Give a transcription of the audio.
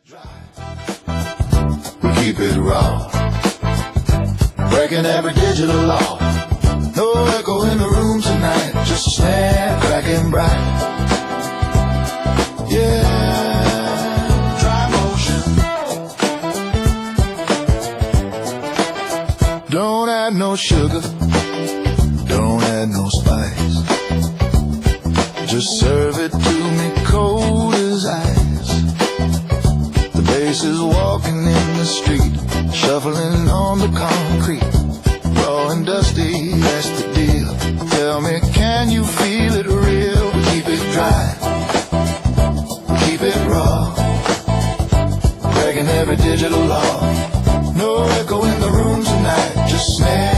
We keep it raw, breaking every digital law. No echo in the room tonight, just a snare cracking bright. Yeah, dry motion. Don't add no sugar, don't add no spice. Just serve it to me cold as ice. The bass is walking in the street, shuffling on the concrete. Raw and dusty, that's the deal. Tell me, can you feel it real? We keep it dry, we keep it raw, breaking every digital law. No echo in the room tonight, just snare